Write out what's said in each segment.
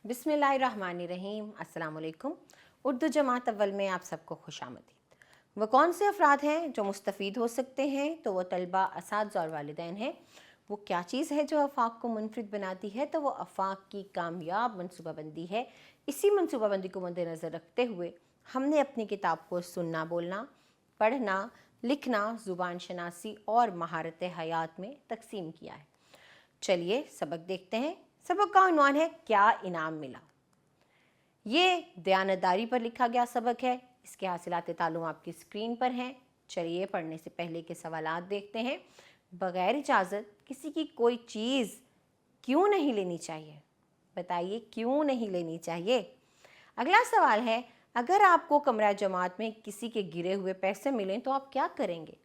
बिस्मिल्लाहिर्रहमानिर्रहीम। अस्सलाम वालेकुम। उर्दू जमात अव्वल में आप सबको खुशामदीद। वो कौन से अफराद हैं जो मुस्तफ़ीद हो सकते हैं? तो वो तलबा, असातिज़ा और वालिदैन हैं। वो क्या चीज़ है जो आफाक को मुनफरिद बनाती है? तो वो आफाक की कामयाब मनसूबाबंदी है। इसी मनसूबाबंदी को मद्देनज़र रखते हुए हमने अपनी किताब को सुनना, बोलना, पढ़ना, लिखना, ज़ुबान शनासी और महारत हयात में तकसीम किया है। चलिए सबक देखते हैं। सबक का उन्वान है क्या इनाम मिला। ये दयानतदारी पर लिखा गया सबक है। इसके हासिलात तालुम आपकी स्क्रीन पर हैं। चलिए पढ़ने से पहले के सवालात देखते हैं। बग़ैर इजाज़त किसी की कोई चीज़ क्यों नहीं लेनी चाहिए? बताइए क्यों नहीं लेनी चाहिए। अगला सवाल है, अगर आपको कमरा जमात में किसी के गिरे हुए पैसे मिलें तो आप क्या करेंगे?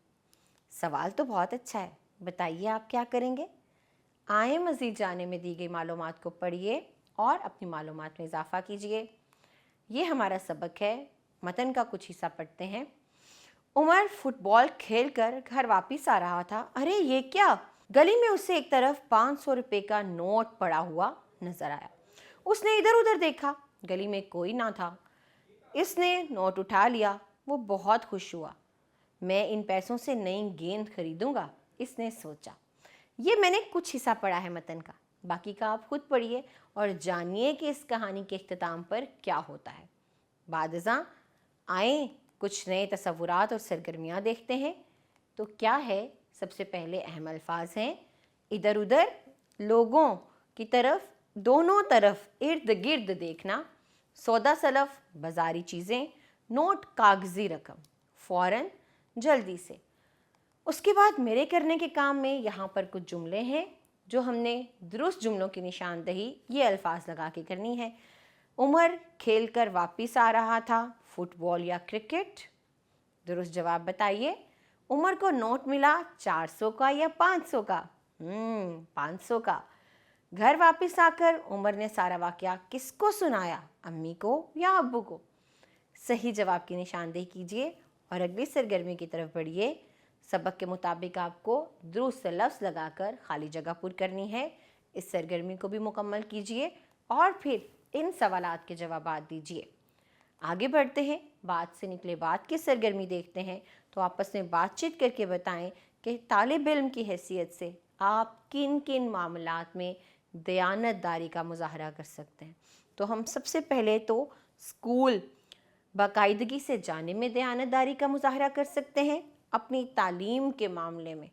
सवाल तो बहुत अच्छा है, बताइए आप क्या करेंगे। आए मज़ीद जाने में दी गई मालूमात को पढ़िए और अपनी मालूमात में इजाफ़ा कीजिए। ये हमारा सबक है। मतन का कुछ हिस्सा पढ़ते हैं। उमर फुटबॉल खेलकर घर वापस आ रहा था। अरे ये क्या! गली में उसे एक तरफ 500 रुपये का नोट पड़ा हुआ नजर आया। उसने इधर उधर देखा, गली में कोई ना था। इसने नोट उठा लिया। वो बहुत खुश हुआ। मैं इन पैसों से नई गेंद खरीदूंगा, इसने सोचा। ये मैंने कुछ हिस्सा पढ़ा है मतन का, बाकी का आप खुद पढ़िए और जानिए कि इस कहानी के इख्तिताम पर क्या होता है। बादशाह आए कुछ नए तसव्वुरात और सरगर्मियाँ देखते हैं। तो क्या है? सबसे पहले अहम अल्फाज हैं, इधर उधर, लोगों की तरफ, दोनों तरफ, इर्द गिर्द देखना, सौदा सलफ, बाजारी चीज़ें, नोट, कागजी रकम, फ़ौरन, जल्दी से। उसके बाद मेरे करने के काम में यहाँ पर कुछ जुमले हैं जो हमने दुरुस्त जुमलों की निशानदही ये अल्फाज लगा के करनी है। उमर खेल कर वापिस आ रहा था, फुटबॉल या क्रिकेट? दुरुस्त जवाब बताइए। उमर को नोट मिला 400 का या 500 का? 500 का। घर वापस आकर उमर ने सारा वाक़या किसको सुनाया? अम्मी को या अब्बू को? सही जवाब की निशानदेही कीजिए और अगली सरगर्मी की तरफ बढ़िए। सबक के मुताबिक आपको दुरुस्त लफ्ज़ लगाकर खाली जगह पुर करनी है। इस सरगर्मी को भी मुकम्मल कीजिए और फिर इन सवालात के जवाबात दीजिए। आगे बढ़ते हैं, बात से निकले बात की सरगर्मी देखते हैं। तो आपस में बातचीत करके बताएं कि तालिब इल्म की हैसियत से आप किन किन मामलात में दयानतदारी का मुजाहरा कर सकते हैं। तो हम सबसे पहले तो स्कूल बाकायदगी से जाने में दयानतदारी का मुजाहरा कर सकते हैं। अपनी तालीम के मामले में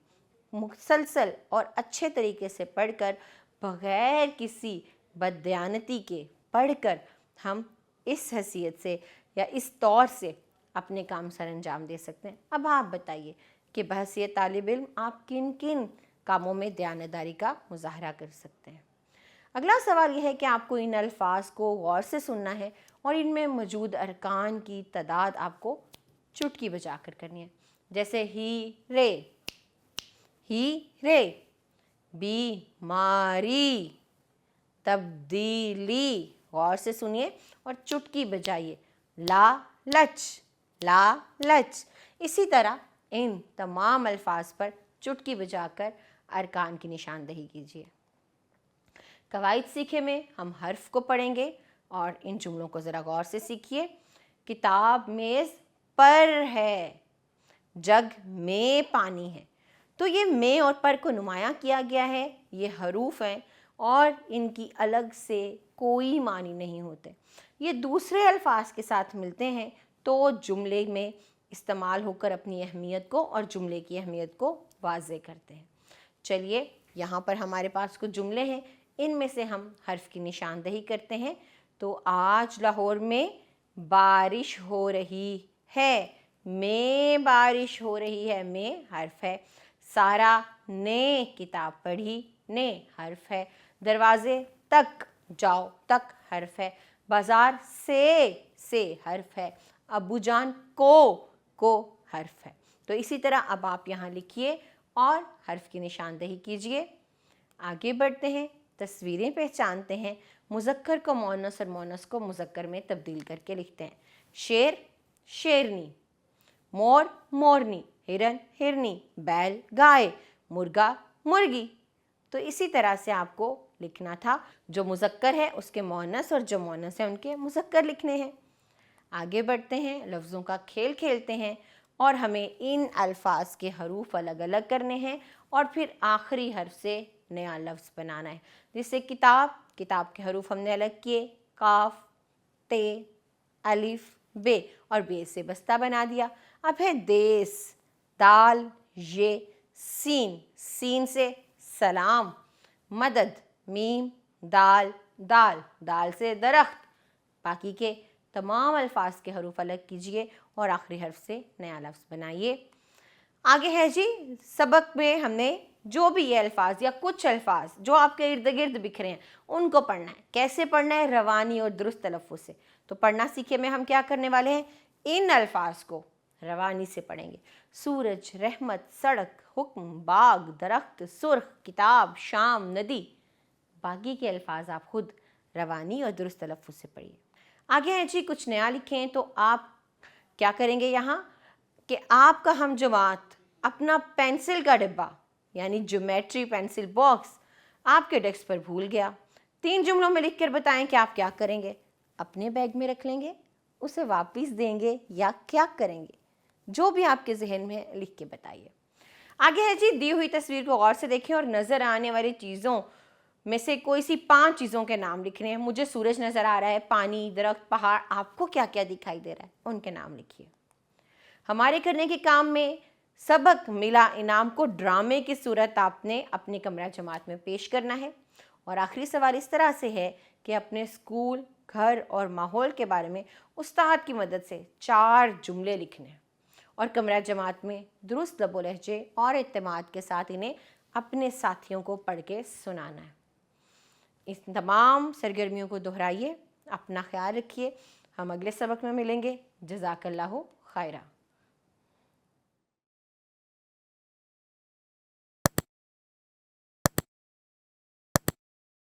मुसलसल और अच्छे तरीके से पढ़कर, बग़ैर किसी बददयानती के पढ़कर, हम इस हैसियत से या इस तौर से अपने काम सर अंजाम दे सकते हैं। अब आप बताइए कि बहैसियत तालिब इल्म आप किन किन कामों में दयानतदारी का मुजाहरा कर सकते हैं। अगला सवाल यह है कि आपको इन अल्फाज को गौर से सुनना है और इनमें मौजूद अरकान की तादाद आपको चुटकी बजा कर करनी है। जैसे ही रे, बीमारी, तब्दीली। गौर से सुनिए और चुटकी बजाइए। लालच। इसी तरह इन तमाम अल्फाज पर चुटकी बजाकर अरकान की निशानदही कीजिए। कवायद सीखे में हम हर्फ को पढ़ेंगे और इन जुमलों को ज़रा गौर से सीखिए। किताब मेज़ पर है, जग में पानी है। तो ये में और पर को नुमायां किया गया है। ये हरूफ हैं और इनकी अलग से कोई मानी नहीं होते। ये दूसरे अल्फाज के साथ मिलते हैं तो जुमले में इस्तेमाल होकर अपनी अहमियत को और जुमले की अहमियत को वाज़े करते हैं। चलिए यहाँ पर हमारे पास कुछ जुमले हैं, इनमें से हम हर्फ की निशानदही करते हैं। तो आज लाहौर में बारिश हो रही है, में बारिश हो रही है, में हर्फ है। सारा ने किताब पढ़ी, ने हर्फ है। दरवाजे तक जाओ, तक हर्फ है। बाजार से हर्फ है। अब्बू जान को हर्फ है। तो इसी तरह अब आप यहाँ लिखिए और हर्फ की निशानदही कीजिए। आगे बढ़ते हैं, तस्वीरें पहचानते हैं। मुज़क्कर को मुअन्नस और मुअन्नस को मुज़क्कर में तब्दील करके लिखते हैं। शेर, शेरनी, मोर, मोरनी, हिरन, हिरनी, बैल, गाय, मुर्गा, मुर्गी। तो इसी तरह से आपको लिखना था। जो मुज़क्कर है उसके मुअन्नस और जो मुअन्नस है उनके मुज़क्कर लिखने हैं। आगे बढ़ते हैं, लफ्ज़ों का खेल खेलते हैं और हमें इन अल्फाज के हरूफ अलग अलग करने हैं और फिर आखिरी हर्फ से नया लफ्ज़ बनाना है। जैसे किताब, किताब के हरूफ हमने अलग किए, काफ, ते, अलिफ, बे और बे से बस्ता बना दिया। अब है देस, दाल, ये, सीन, सीन से सलाम, मदद, मीम, दाल, दाल, दाल से दरख्त। बाकी के तमाम अल्फाज के हरूफ अलग कीजिए और आखिरी हर्फ से नया लफ्ज़ बनाइए। आगे है जी, सबक में हमने जो भी ये अल्फाज या कुछ अल्फाज जो आपके इर्द गिर्द बिखरे हैं उनको पढ़ना है। कैसे पढ़ना है? रवानी और दुरुस्त तलफ़्फ़ुज़ से। तो पढ़ना सीखे में हम क्या करने वाले हैं? इन अल्फाज को रवानी से पढ़ेंगे। सूरज, रहमत, सड़क, हुक्म, बाग, दरख्त, सुर्ख, किताब, शाम, नदी। बाकी के अल्फाज आप खुद रवानी और दुरुस्त तलफ़्फ़ुज़ से पढ़िए। आगे हैं जी, कुछ नया लिखें तो आप क्या करेंगे यहाँ कि आपका हम जमात अपना पेंसिल का डिब्बा यानी ज्योमेट्री पेंसिल बॉक्स आपके डेस्क पर भूल गया। 3 जुमलों में लिखकर बताएं कि आप क्या करेंगे। अपने बैग में रख लेंगे, उसे वापस देंगे या क्या करेंगे? जो भी आपके जहन में है लिख के बताइए। आगे है जी, दी हुई तस्वीर को गौर से देखें और नज़र आने वाली चीज़ों में से कोई सी 5 चीज़ों के नाम लिखने हैं। मुझे सूरज नज़र आ रहा है, पानी, दरख्त, पहाड़। आपको क्या क्या दिखाई दे रहा है उनके नाम लिखिए। हमारे करने के काम में सबक मिला इनाम को ड्रामे की सूरत आपने अपने कमरा जमात में पेश करना है। और आखिरी सवाल इस तरह से है कि अपने स्कूल, घर और माहौल के बारे में उस्ताद की मदद से 4 जुमले लिखने हैं और कमरा जमात में दुरुस्त लबो लहजे और इत्तेमाद के साथ इन्हें अपने साथियों को पढ़ के सुनाना है। इस तमाम सरगर्मियों को दोहराइए। अपना ख्याल रखिए। हम अगले सबक में मिलेंगे। जज़ाकल्लाहु खैरा।